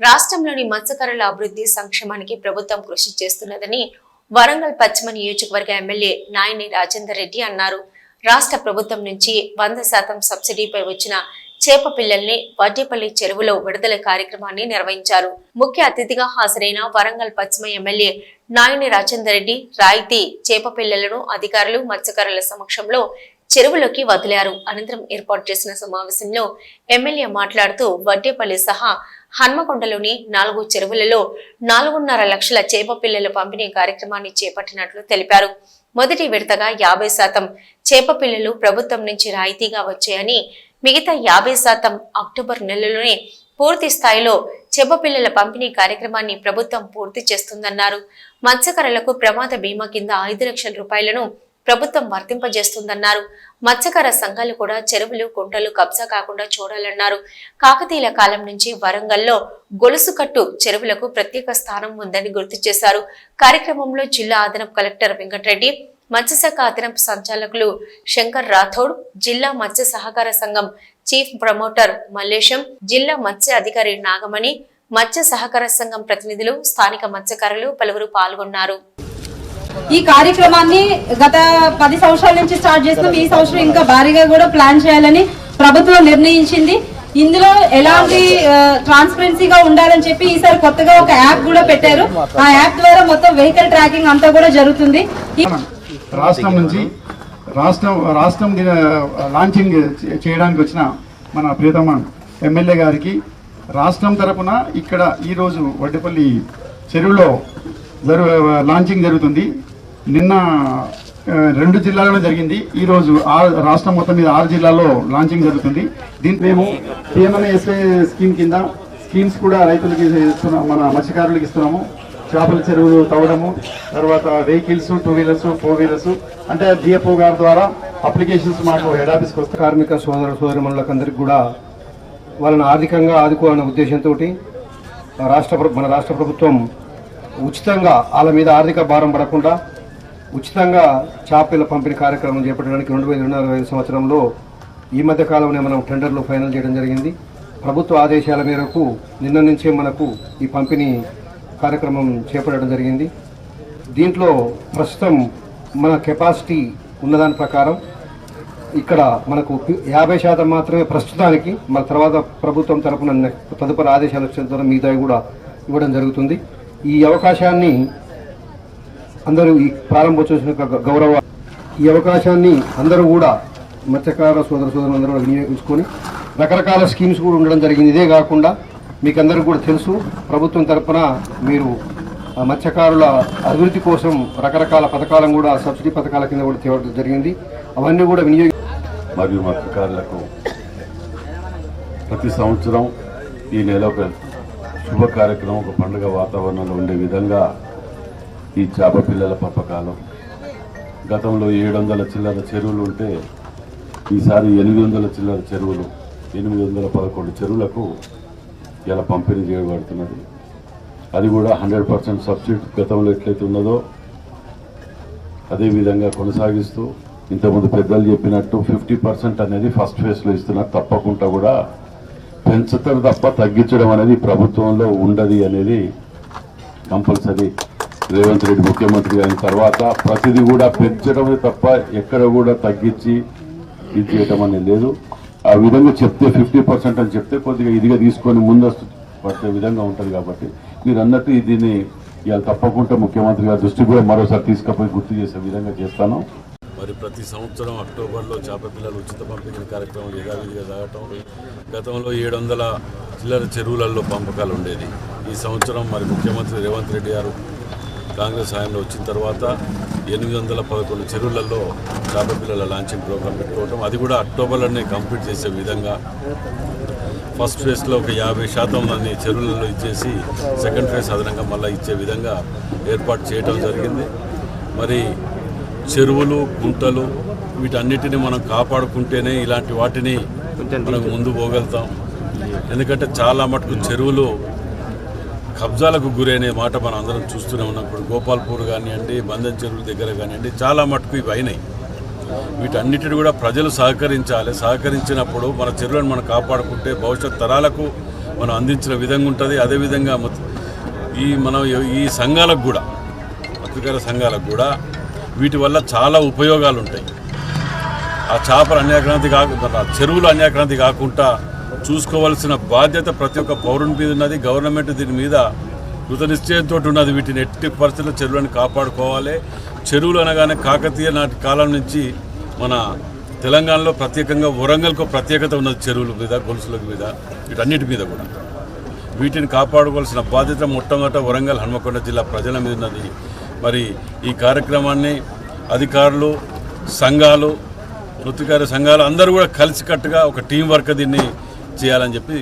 రాష్ట్రంలోని మత్స్యకారుల అభివృద్ధి సంక్షేమానికి ప్రభుత్వం కృషి చేస్తున్నదని వరంగల్ పశ్చిమ నియోజకవర్గ ఎమ్మెల్యే నాయని రాజేందర్ రెడ్డి అన్నారు. రాష్ట్ర ప్రభుత్వం నుంచి 100% సబ్సిడీపై వచ్చిన చేప పిల్లల్ని వడ్డేపల్లి చెరువులో విడుదల కార్యక్రమాన్ని నిర్వహించారు. ముఖ్య అతిథిగా హాజరైన వరంగల్ పశ్చిమ ఎమ్మెల్యే నాయని రాజేందర్ రెడ్డి రాయితీ చేప పిల్లలను అధికారులు మత్స్యకారుల సమక్షంలో చెరువులోకి వదిలారు. అనంతరం ఏర్పాటు చేసిన సమావేశంలో ఎమ్మెల్యే మాట్లాడుతూ వడ్డేపల్లి సహా హన్మకొండలోని 4 చెరువులలో 4.5 లక్షల చేప పిల్లల పంపిణీ కార్యక్రమాన్ని చేపట్టినట్లు తెలిపారు. మొదటి విడతగా 50% చేప పిల్లలు ప్రభుత్వం నుంచి రాయితీగా వచ్చాయని, మిగతా 50% అక్టోబర్ నెలలోనే పూర్తి స్థాయిలో చేప పిల్లల పంపిణీ కార్యక్రమాన్ని ప్రభుత్వం పూర్తి చేస్తుందన్నారు. మత్స్యకారులకు ప్రమాద బీమా కింద 5 లక్షల రూపాయలను ప్రభుత్వం వర్తింపజేస్తుందన్నారు. మత్స్యకార సంఘాలు కూడా చెరువులు కుంటలు కబ్జా కాకుండా చూడాలన్నారు. కాకతీయుల కాలం నుంచి వరంగల్లో గొలుసుకట్టు చెరువులకు ప్రత్యేక స్థానం ఉందని గుర్తు చేశారు. కార్యక్రమంలో జిల్లా అదనపు కలెక్టర్ వెంకటరెడ్డి, మత్స్యశాఖ అదనపు సంచాలకులు శంకర్ రాథోడ్, జిల్లా మత్స్య సహకార సంఘం చీఫ్ ప్రమోటర్ మల్లేశం, జిల్లా మత్స్య అధికారి నాగమణి, మత్స్య సహకార సంఘం ప్రతినిధులు, స్థానిక మత్స్యకారులు పలువురు పాల్గొన్నారు. ఈ కార్యక్రమాన్ని గత 10 సంవత్సరాల నుంచి స్టార్ట్ చేస్తున్నాం. ఈ సంవత్సరం ఇంకా భారీగా కూడా ప్లాన్ చేయాలని ప్రభుత్వం నిర్ణయించింది. ఇందులో ఎలాంటి ట్రాన్స్పరెన్సీగా ఉండాలని చెప్పి ఈసారి కొత్తగా ఒక యాప్ కూడా పెట్టారు. ఆ యాప్ ద్వారా మొత్తం వెహికల్ ట్రాకింగ్ అంతా కూడా జరుగుతుంది. రాష్ట్రం నుంచి రాష్ట్రం లాంచింగ్ చేయడానికి వచ్చిన మన ప్రియతమ ఎమ్మెల్యే గారికి రాష్ట్రం తరపున ఇక్కడ ఈరోజు వడ్డేపల్లి చెరువులో లాంచింగ్ జరుగుతుంది. నిన్న 2 జిల్లాలలో జరిగింది. ఈరోజు రాష్ట్రం మొత్తం మీద 6 జిల్లాల్లో లాంచింగ్ జరుగుతుంది. దీనికి మేము PMNSA స్కీమ్ కింద స్కీమ్స్ కూడా రైతులకి ఇస్తున్నాము, మన మత్స్యకారులకు ఇస్తున్నాము. చేపల చెరువులు తవ్వడము, తర్వాత వెహికల్స్ 2 వీలర్స్ 4 వీలర్స్ అంటే DFO గారి ద్వారా అప్లికేషన్స్ మాకు హెడ్ ఆఫీస్కి వస్తాయి. కార్మిక సోదరమణులకు అందరికీ కూడా వాళ్ళని ఆర్థికంగా ఆదుకోవాలనే ఉద్దేశంతో మన రాష్ట్ర ప్రభుత్వం ఉచితంగా వాళ్ళ మీద ఆర్థిక భారం పడకుండా ఉచితంగా చేపల పంపిణీ కార్యక్రమం చేపట్టడానికి 2025 సంవత్సరంలో ఈ మధ్య కాలంలో మనం టెండర్లు ఫైనల్ చేయడం జరిగింది. ప్రభుత్వ ఆదేశాల మేరకు నిన్న నుంచే మనకు ఈ పంపిణీ కార్యక్రమం చేపట్టడం జరిగింది. దీంట్లో ప్రస్తుతం మన కెపాసిటీ ఉన్నదాని ప్రకారం ఇక్కడ మనకు 50% మాత్రమే ప్రస్తుతానికి, మన తర్వాత ప్రభుత్వం తరపున తదుపరి ఆదేశాలు వచ్చిన తర్వాత మిగతావి కూడా ఇవ్వడం జరుగుతుంది. ఈ అవకాశాన్ని అందరూ ఈ ప్రారంభోత్సవ గౌరవ ఈ అవకాశాన్ని అందరూ కూడా మత్స్యకార సోదరులందరూ వినియోగించుకొని రకరకాల స్కీమ్స్ కూడా ఉండడం జరిగింది. ఇదే కాకుండా మీకు అందరికీ కూడా తెలుసు, ప్రభుత్వం తరఫున మీరు మత్స్యకారుల అభివృద్ధి కోసం రకరకాల పథకాలను కూడా సబ్సిడీ పథకాల కింద కూడా తేవడం జరిగింది. అవన్నీ కూడా మరియు మత్స్యకారులకు ప్రతి సంవత్సరం ఈ నెల ఒక శుభ కార్యక్రమం, ఒక పండుగ వాతావరణంలో ఉండే విధంగా ఈ చేప పిల్లల పంపకాలు. గతంలో 700 చిల్లర చెరువులు ఉంటే ఈసారి 800 చిల్లర చెరువులు, 811 చెరువులకు ఇలా పంపిణీ చేయబడుతున్నది. అది కూడా 100% సబ్సిడీ గతంలో ఎట్లయితే ఉన్నదో అదేవిధంగా కొనసాగిస్తూ ఇంతకుముందు పెద్దలు చెప్పినట్టు 50% అనేది ఫస్ట్ ఫేజ్లో ఇస్తున్నారు. తప్పకుండా కూడా పెంచుతారు తప్ప తగ్గించడం అనేది ప్రభుత్వంలో ఉండదు అనేది కంపల్సరీ. రేవంత్ రెడ్డి ముఖ్యమంత్రి అయిన తర్వాత ప్రతిదీ కూడా పెంచడమే తప్ప ఎక్కడ కూడా తగ్గించి ఇది చేయడం అనేది లేదు. ఆ విధంగా చెప్తే 50% అని చెప్తే కొద్దిగా ఇదిగా తీసుకొని ముందస్తు పట్టే విధంగా ఉంటుంది. కాబట్టి మీరు అన్నట్టు దీన్ని ఇవాళ తప్పకుండా ముఖ్యమంత్రి గారి దృష్టికి కూడా మరోసారి తీసుకుపోయి గుర్తు చేసే విధంగా చేస్తాను. మరి ప్రతి సంవత్సరం అక్టోబర్లో చేప పిల్లలు ఉచిత పంపిణీ కార్యక్రమం యథావిధిగా సాగటం. గతంలో 700 చిల్లర చెరువులలో పంపకాలు ఉండేది. ఈ సంవత్సరం మరి ముఖ్యమంత్రి రేవంత్ రెడ్డి గారు కాంగ్రెస్ హయాంలో వచ్చిన తర్వాత 811 చెరువులలో చేప పిల్లల లాంచింగ్ ప్రోగ్రాం పెట్టుకోవడం, అది కూడా అక్టోబర్లోనే కంప్లీట్ చేసే విధంగా ఫస్ట్ ఫేజ్లో ఒక 50% అన్ని చెరువులలో ఇచ్చేసి సెకండ్ ఫేజ్ అదనంగా మళ్ళీ ఇచ్చే విధంగా ఏర్పాటు చేయడం జరిగింది. మరి చెరువులు గుంటలు వీటన్నిటిని మనం కాపాడుకుంటేనే ఇలాంటి వాటిని మనం ముందు పోగలుగుతాం. ఎందుకంటే చాలా మటుకు చెరువులు కబ్జాలకు గురైన మాట మనం అందరం చూస్తూనే ఉన్నాం. ఇప్పుడు గోపాల్పూర్ కానివ్వండి, బంధన్ చెరువుల దగ్గర కానివ్వండి, చాలా మటుకు ఇవి అయినాయి. వీటన్నిటిని కూడా ప్రజలు సహకరించాలి. సహకరించినప్పుడు మన చెరువులను మనం కాపాడుకుంటే భవిష్యత్ తరాలకు మనం అందించిన విధంగా ఉంటుంది. అదేవిధంగా మనం ఈ సంఘాలకు కూడా, మత్స్యకార సంఘాలకు కూడా వీటి వల్ల చాలా ఉపయోగాలు ఉంటాయి. ఆ చేపల అన్యాక్రాంతి కాకుండా, చెరువులు అన్యాక్రాంతి కాకుండా చూసుకోవాల్సిన బాధ్యత ప్రతి ఒక్క పౌరుని మీద ఉన్నది. గవర్నమెంట్ దీని మీద కృత నిశ్చయంతో ఉన్నది. వీటిని ఎట్టి పరిస్థితుల్లో చెరువులను కాపాడుకోవాలి. చెరువులు అనగానే కాకతీయ నాటి కాలం నుంచి మన తెలంగాణలో ప్రత్యేకంగా వరంగల్కు ప్రత్యేకత ఉన్నది. చెరువుల మీద, గొలుసుల మీద, వీటన్నిటి మీద కూడా వీటిని కాపాడుకోవాల్సిన బాధ్యత మొట్టమొదట వరంగల్ హన్మకొండ జిల్లా ప్రజల మీద ఉన్నది. మరి ఈ కార్యక్రమాన్ని అధికారులు, సంఘాలు, వృత్తికార సంఘాలు అందరూ కూడా కలిసికట్టుగా ఒక టీం వర్క్ దీన్ని చేయాలని చెప్పి